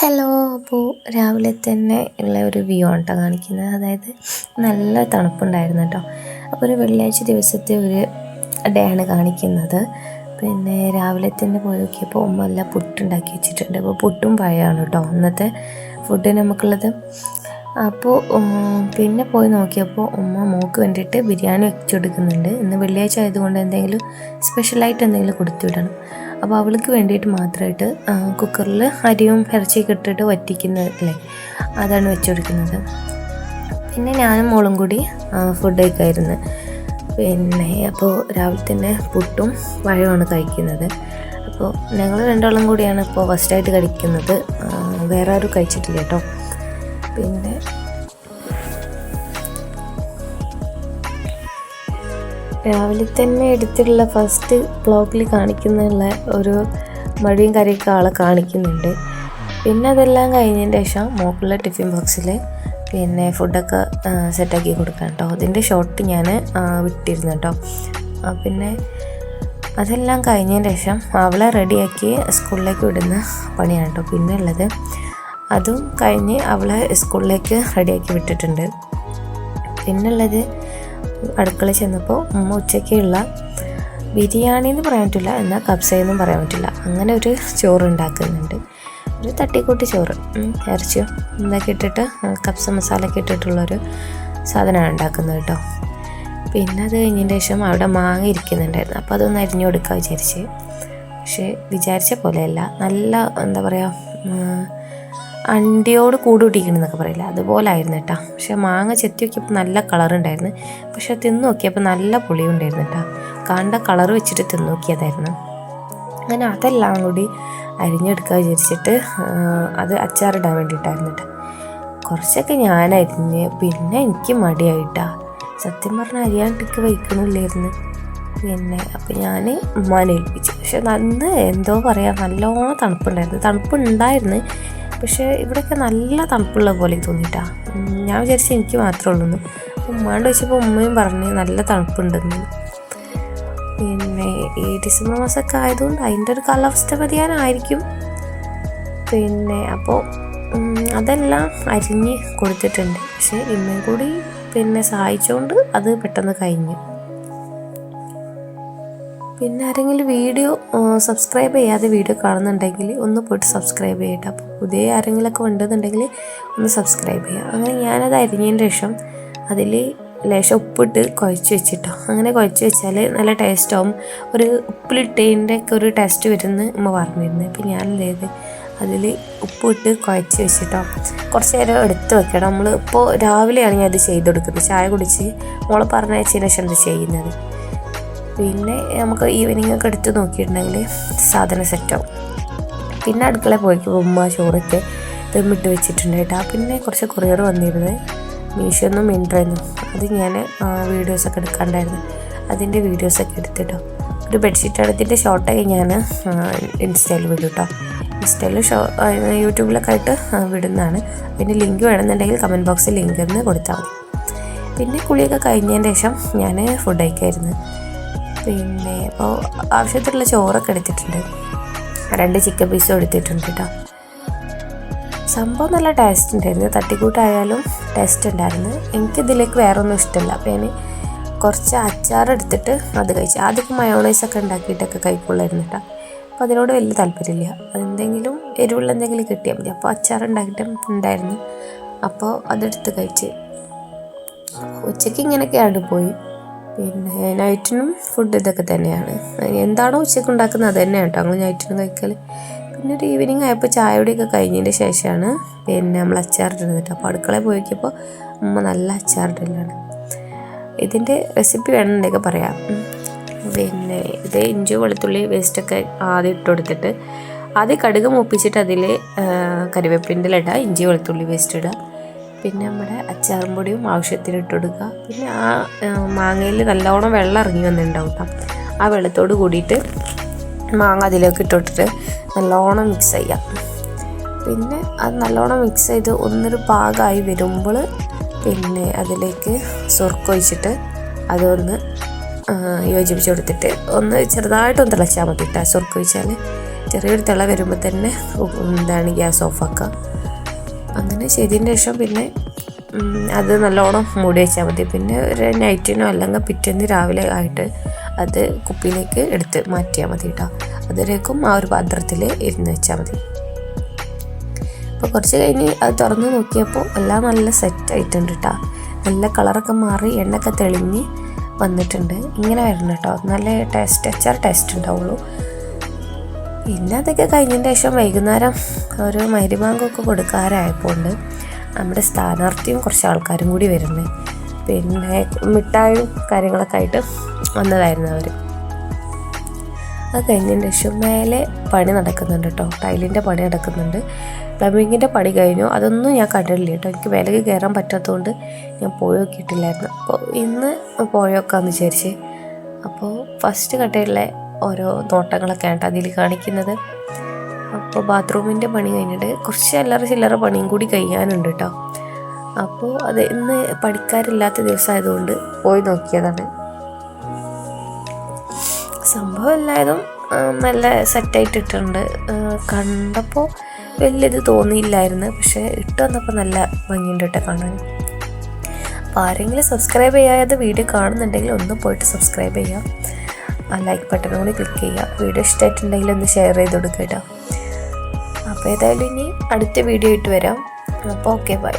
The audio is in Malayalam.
ഹലോ. അപ്പോൾ രാവിലെ തന്നെ ഉള്ള ഒരു വ്യൂ ആണ് കേട്ടോ കാണിക്കുന്നത്. അതായത് നല്ല തണുപ്പുണ്ടായിരുന്നു കേട്ടോ. അപ്പോൾ ഒരു വെള്ളിയാഴ്ച ദിവസത്തെ ഒരു ഡേ ആണ് കാണിക്കുന്നത്. പിന്നെ രാവിലെ തന്നെ പോയി നോക്കിയപ്പോൾ ഉമ്മ എല്ലാം പുട്ടുണ്ടാക്കി വെച്ചിട്ടുണ്ട്. അപ്പോൾ പുട്ടും പഴമാണ് കേട്ടോ ഇന്നത്തെ ഫുഡ് നമുക്കുള്ളത്. അപ്പോൾ പിന്നെ പോയി നോക്കിയപ്പോൾ ഉമ്മ മോൾക്ക് വേണ്ടിയിട്ട് ബിരിയാണി വെച്ച് കൊടുക്കുന്നുണ്ട്. ഇന്ന് വെള്ളിയാഴ്ച ആയതുകൊണ്ട് എന്തെങ്കിലും സ്പെഷ്യലായിട്ട് എന്തെങ്കിലും കൊടുത്തു വിടണം. അപ്പോൾ അവൾക്ക് വേണ്ടിയിട്ട് മാത്രമായിട്ട് കുക്കറിൽ അരിയും ഇറച്ചിയൊക്കെ ഇട്ടിട്ട് വറ്റിക്കുന്നതല്ലേ, അതാണ് വെച്ച് കൊടുക്കുന്നത്. പിന്നെ ഞാനും മോളും കൂടി ഫുഡ് കഴിക്കായിരുന്നു. പിന്നെ അപ്പോൾ രാവിലെ തന്നെ പുട്ടും പഴമാണ് കഴിക്കുന്നത്. അപ്പോൾ ഞങ്ങൾ രണ്ടാളും കൂടിയാണ് ഇപ്പോൾ ഫസ്റ്റായിട്ട് കഴിക്കുന്നത്. വേറെ ആരും കഴിച്ചിട്ടില്ല കേട്ടോ. പിന്നെ രാവിലെ തന്നെ എടുത്തിട്ടുള്ള ഫസ്റ്റ് ബ്ലോഗിൽ കാണിക്കുന്നുള്ള ഒരു മഴയും കറിയൊക്കെ ആളെ കാണിക്കുന്നുണ്ട്. പിന്നെ അതെല്ലാം കഴിഞ്ഞതിന് ശേഷം മോക്കുള്ള ടിഫിൻ ബോക്സിൽ പിന്നെ ഫുഡൊക്കെ സെറ്റാക്കി കൊടുക്കാം കേട്ടോ. അതിൻ്റെ ഷോട്ട് ഞാൻ വിട്ടിരുന്നു കേട്ടോ. പിന്നെ അതെല്ലാം കഴിഞ്ഞതിന് ശേഷം അവളെ റെഡിയാക്കി സ്കൂളിലേക്ക് വിടുന്ന പണിയാണ് കേട്ടോ പിന്നെ ഉള്ളത്. അതും കഴിഞ്ഞ് അവളെ സ്കൂളിലേക്ക് റെഡിയാക്കി വിട്ടിട്ടുണ്ട്. പിന്നുള്ളത് അടുക്കളയിൽ ചെന്നപ്പോൾ ഉമ്മ ഉച്ചയ്ക്കുള്ള ബിരിയാണി എന്ന് പറയാൻ പറ്റില്ല, എന്നാൽ കബ്സയെന്നും പറയാൻ പറ്റില്ല, അങ്ങനെ ഒരു ചോറ് ഉണ്ടാക്കുന്നുണ്ട്. ഒരു തട്ടിക്കൂട്ടി ചോറ്, ഇറച്ചിയും ഇതൊക്കെ ഇട്ടിട്ട് കബ്സ മസാലയൊക്കെ ഇട്ടിട്ടുള്ളൊരു സാധനമാണ് ഉണ്ടാക്കുന്നത് കേട്ടോ. പിന്നെ അത് കഴിഞ്ഞതിന് ശേഷം അവിടെ മാങ്ങ ഇരിക്കുന്നുണ്ടായിരുന്നു. അപ്പോൾ അതൊന്ന് അരിഞ്ഞു കൊടുക്കാൻ വിചാരിച്ച്. പക്ഷേ വിചാരിച്ച പോലെയല്ല, നല്ല എന്താ പറയുക, അണ്ടിയോട് കൂടിയിട്ടിരിക്കണമെന്നൊക്കെ പറയില്ല, അതുപോലെ ആയിരുന്നു കേട്ടോ. പക്ഷെ മാങ്ങ ചെത്തി നോക്കിയപ്പോൾ നല്ല കളറുണ്ടായിരുന്നു. പക്ഷെ തിന്ന് നോക്കിയപ്പോൾ നല്ല പുളിയും ഉണ്ടായിരുന്നു കേട്ടോ. കണ്ട കളർ വെച്ചിട്ട് തിന്ന് നോക്കിയതായിരുന്നു. അങ്ങനെ അതെല്ലാം കൂടി അരിഞ്ഞെടുക്കാൻ വിചാരിച്ചിട്ട് അത് അച്ചാറിടാൻ വേണ്ടിയിട്ടായിരുന്നു കേട്ടോ. കുറച്ചൊക്കെ ഞാൻ അരിഞ്ഞ്, പിന്നെ എനിക്ക് മടിയായിട്ടാ, സത്യം പറഞ്ഞാൽ അരിയാണ്ടിക്ക് വയ്ക്കണില്ലായിരുന്നു. പിന്നെ അപ്പോൾ ഞാൻ ഉമ്മാനെ ഏൽപ്പിച്ചു. പക്ഷെ അന്ന് എന്തോ പറയാം, നല്ലോണം തണുപ്പുണ്ടായിരുന്നു. പക്ഷേ ഇവിടെയൊക്കെ നല്ല തണുപ്പുള്ള പോലെ തോന്നിയിട്ടാ. ഞാൻ വിചാരിച്ചു എനിക്ക് മാത്രമേ ഉള്ളൂ. ഉമ്മാണ്ട് വെച്ചപ്പോൾ ഉമ്മയും പറഞ്ഞ് നല്ല തണുപ്പുണ്ടെന്ന്. പിന്നെ ഈ ഡിസംബർ മാസമൊക്കെ ആയതുകൊണ്ട് അതിൻ്റെ ഒരു കാലാവസ്ഥ വ്യതിയാനമായിരിക്കും. പിന്നെ അപ്പോൾ അതെല്ലാം അരിഞ്ഞ് കൊടുത്തിട്ടുണ്ട്. പക്ഷേ ഇന്നും കൂടി പിന്നെ സഹായിച്ചുകൊണ്ട് അത് പെട്ടെന്ന് കഴിഞ്ഞു. പിന്നെ ആരെങ്കിലും വീഡിയോ സബ്സ്ക്രൈബ് ചെയ്യാതെ വീഡിയോ കാണുന്നുണ്ടെങ്കിൽ ഒന്ന് പോയിട്ട് സബ്സ്ക്രൈബ് ചെയ്യട്ടെ. അപ്പോൾ പുതിയ ആരെങ്കിലുമൊക്കെ ഉണ്ടെന്നുണ്ടെങ്കിൽ ഒന്ന് സബ്സ്ക്രൈബ് ചെയ്യുക. അങ്ങനെ ഞാനത് അരിഞ്ഞതിന് ശേഷം അതിൽ ലേശം ഉപ്പിട്ട് കുഴച്ച് വെച്ചിട്ടോ. അങ്ങനെ കുഴച്ച് വെച്ചാൽ നല്ല ടേസ്റ്റാവും. ഒരു ഉപ്പിലിട്ടതിൻ്റെ ഒക്കെ ഒരു ടേസ്റ്റ് വരുമെന്ന് ഉമ്മ പറഞ്ഞിരുന്നു. അപ്പോൾ ഞാൻ എന്ത് ചെയ്ത് അതിൽ ഉപ്പിട്ട് കുഴച്ച് വെച്ചിട്ടോ കുറച്ച് നേരം എടുത്ത് വെക്കണം. നമ്മൾ ഇപ്പോൾ രാവിലെയാണ് ഞാൻ ഇത് ചെയ്ത് കൊടുക്കുന്നത്. ചായ കുടിച്ച് മോളെ പറഞ്ഞയച്ചതിന് ശേഷം ഇത് ചെയ്യുന്നത്. പിന്നെ നമുക്ക് ഈവനിങ് ഒക്കെ എടുത്ത് നോക്കിയിട്ടുണ്ടെങ്കിൽ സാധനം സെറ്റാവും. പിന്നെ അടുക്കളയിൽ പോയിക്കുമ്പോൾ ഉമ്മ ചോറൊക്കെ ദമ്മിട്ട് വെച്ചിട്ടുണ്ട് കേട്ടോ. പിന്നെ കുറച്ച് കൊറിയർ വന്നിരുന്നത് മീഷോന്നും മിന്ത്രയെന്നും, അത് ഞാൻ വീഡിയോസൊക്കെ എടുക്കാണ്ടായിരുന്നു. അതിൻ്റെ വീഡിയോസൊക്കെ എടുത്തിട്ടോ. ഒരു ബെഡ്ഷീറ്റാണ്, ഇതിൻ്റെ ഷോർട്ടൊക്കെ ഞാൻ ഇൻസ്റ്റയിൽ വിടും കേട്ടോ. ഇൻസ്റ്റയിൽ യൂട്യൂബിലൊക്കെ ആയിട്ട് വിടുന്നതാണ്. പിന്നെ ലിങ്ക് വേണമെന്നുണ്ടെങ്കിൽ കമൻറ്റ് ബോക്സിൽ ലിങ്ക് എന്ന് കൊടുത്താൽ മതി. പിന്നെ കുളിയൊക്കെ കഴിഞ്ഞതിന് ശേഷം ഞാൻ ഫുഡ് കഴിക്കായിരുന്നു. പിന്നെ അപ്പോൾ ആവശ്യത്തിലുള്ള ചോറൊക്കെ എടുത്തിട്ടുണ്ട്. 2 ചിക്കൻ പീസും എടുത്തിട്ടുണ്ട് കേട്ടോ. സംഭവം നല്ല ടേസ്റ്റ് ഉണ്ടായിരുന്നു. തട്ടിക്കൂട്ടായാലും ടേസ്റ്റ് ഉണ്ടായിരുന്നു. എനിക്കിതിലേക്ക് വേറെ ഒന്നും ഇഷ്ടമല്ല. അപ്പോൾ ഞാൻ കുറച്ച് അച്ചാർ എടുത്തിട്ട് അത് കഴിച്ചു. ആദ്യമൊക്കെ മയോണൈസൊക്കെ ഉണ്ടാക്കിയിട്ടൊക്കെ കഴിക്കുള്ളായിരുന്നു കേട്ടോ. അപ്പോൾ അതിനോട് വലിയ താല്പര്യമില്ല. എന്തെങ്കിലും എരിവുള്ള എന്തെങ്കിലും കിട്ടിയാൽ മതി. അപ്പോൾ അച്ചാർ ഉണ്ടായിരുന്നു. അപ്പോൾ അതെടുത്ത് കഴിച്ച് ഉച്ചയ്ക്ക് ഇങ്ങനെയൊക്കെയാണ് പോയി. പിന്നെ നൈറ്റിനും ഫുഡ് ഇതൊക്കെ തന്നെയാണ്. എന്താണോ ഉച്ചയ്ക്ക് ഉണ്ടാക്കുന്നത് അത് തന്നെയാണ് കേട്ടോ ഞങ്ങൾ നൈറ്റിനും കഴിക്കൽ. പിന്നെ ഒരു ഈവനിങ് ആയപ്പോൾ ചായയുടെയൊക്കെ കഴിഞ്ഞതിൻ്റെ ശേഷമാണ് പിന്നെ നമ്മൾ അച്ചാറിടുന്നത് കേട്ടോ. അപ്പോൾ അടുക്കളയിൽ പോയിക്കപ്പോൾ ഉമ്മ നല്ല അച്ചാറിടലാണ്. ഇതിൻ്റെ റെസിപ്പി വേണമെന്നൊക്കെ പറയാം. പിന്നെ ഇത് ഇഞ്ചി വെളുത്തുള്ളി വേസ്റ്റൊക്കെ ആദ്യം ഇട്ട് കൊടുത്തിട്ട് ആദ്യം കടുക് മൂപ്പിച്ചിട്ട് അതിൽ കരിവേപ്പിൻ്റെ ഇടുക, ഇഞ്ചി വെളുത്തുള്ളി വേസ്റ്റ് ഇടുക, പിന്നെ നമ്മുടെ അച്ചാറും പൊടിയും ആവശ്യത്തിന് ഇട്ട് കൊടുക്കുക. പിന്നെ ആ മാങ്ങയിൽ നല്ലോണം വെള്ളം ഇറങ്ങി വന്നിട്ടുണ്ടാവും കേട്ടോ. ആ വെള്ളത്തോട് കൂടിയിട്ട് മാങ്ങ അതിലേക്ക് ഇട്ടിട്ട് നല്ലോണം മിക്സ് ചെയ്യാം. പിന്നെ അത് നല്ലോണം മിക്സ് ചെയ്ത് ഒന്നൊരു പാകമായി വരുമ്പോൾ പിന്നെ അതിലേക്ക് സുർക്ക ഒഴിച്ചിട്ട് അതൊന്ന് യോജിപ്പിച്ച് കൊടുത്തിട്ട് ഒന്ന് ചെറുതായിട്ടൊന്ന് തിളച്ചാൽ മതി കേട്ടോ. സുർക്ക ഒഴിച്ചാൽ ചെറിയൊരു തിള വരുമ്പോൾ തന്നെ ഗ്യാസ് ഓഫാക്കുക. അങ്ങനെ ചെയ്തതിന് ശേഷം പിന്നെ അത് നല്ലോണം മൂടി വെച്ചാൽ മതി. പിന്നെ ഒരു നൈറ്റിനോ അല്ലെങ്കിൽ പിറ്റേന്ന് രാവിലെ ആയിട്ട് അത് കുപ്പിയിലേക്ക് എടുത്ത് മാറ്റിയാൽ മതി കേട്ടോ. അതിലേക്കും ആ ഒരു പാത്രത്തിൽ ഇരുന്ന് വെച്ചാൽ മതി. അപ്പോൾ കുറച്ച് കഴിഞ്ഞ് അത് തുറന്ന് നോക്കിയപ്പോൾ എല്ലാം നല്ല സെറ്റായിട്ടുണ്ട് കേട്ടോ. നല്ല കളറൊക്കെ മാറി എണ്ണയൊക്കെ തെളിഞ്ഞ് വന്നിട്ടുണ്ട്. ഇങ്ങനെ വരണം കേട്ടോ, നല്ല അച്ചാർ ടേസ്റ്റ് ഉണ്ടാവുള്ളൂ. പിന്നെ അതൊക്കെ കഴിഞ്ഞതിന് ശേഷം വൈകുന്നേരം ഒരു മരിബാങ്കൊക്കെ കൊടുക്കാറായപ്പോൾ നമ്മുടെ സ്ഥാനാർത്ഥിയും കുറച്ച് ആൾക്കാരും കൂടി വരുന്നത്. പിന്നെ മിഠായും കാര്യങ്ങളൊക്കെ ആയിട്ട് വന്നതായിരുന്നു അവർ. അത് കഴിഞ്ഞതിന് ശേഷം മേലെ പണി നടക്കുന്നുണ്ട് കേട്ടോ, ടൈലിൻ്റെ പണി നടക്കുന്നുണ്ട്. പ്ലംബിങ്ങിൻ്റെ പണി കഴിഞ്ഞു, അതൊന്നും ഞാൻ കണ്ടിട്ടില്ല കേട്ടോ. എനിക്ക് വിലക്ക് കയറാൻ പറ്റാത്തതുകൊണ്ട് ഞാൻ പോയി നോക്കിയിട്ടില്ലായിരുന്നു. അപ്പോൾ ഇന്ന് പോയി നോക്കാമെന്ന് വിചാരിച്ച്. അപ്പോൾ ഫസ്റ്റ് കട്ടയുള്ള ഓരോ നോട്ടങ്ങളൊക്കെ ആയിട്ട് അതിൽ കാണിക്കുന്നത്. അപ്പോൾ ബാത്റൂമിൻ്റെ പണി കഴിഞ്ഞിട്ട് കുറച്ച് ചില്ലറ പണിയും കൂടി കഴിയാനുണ്ട് കേട്ടോ. അപ്പോൾ അത് ഇന്ന് പണിക്കാരില്ലാത്ത ദിവസമായതുകൊണ്ട് പോയി നോക്കിയതാണ്. സംഭവം എല്ലാതും നല്ല സെറ്റായിട്ടിട്ടുണ്ട്. കണ്ടപ്പോൾ വലിയത് തോന്നിയില്ലായിരുന്നു, പക്ഷേ ഇട്ട് വന്നപ്പോൾ നല്ല ഭംഗിയുണ്ട് കേട്ടോ കാണാൻ. അപ്പോൾ ആരെങ്കിലും സബ്സ്ക്രൈബ് ചെയ്യാതെ വീഡിയോ കാണുന്നുണ്ടെങ്കിൽ ഒന്ന് പോയിട്ട് സബ്സ്ക്രൈബ് ചെയ്യുക, ആ ലൈക്ക് ബട്ടൺ കൂടി ക്ലിക്ക് ചെയ്യുക. വീഡിയോ ഇഷ്ടമായിട്ടുണ്ടെങ്കിൽ ഒന്ന് ഷെയർ ചെയ്ത് കൊടുക്കുക കേട്ടോ. അപ്പോൾ ഏതായാലും ഇനി അടുത്ത വീഡിയോ ആയിട്ട് വരാം. അപ്പോൾ ഓക്കെ, ബൈ.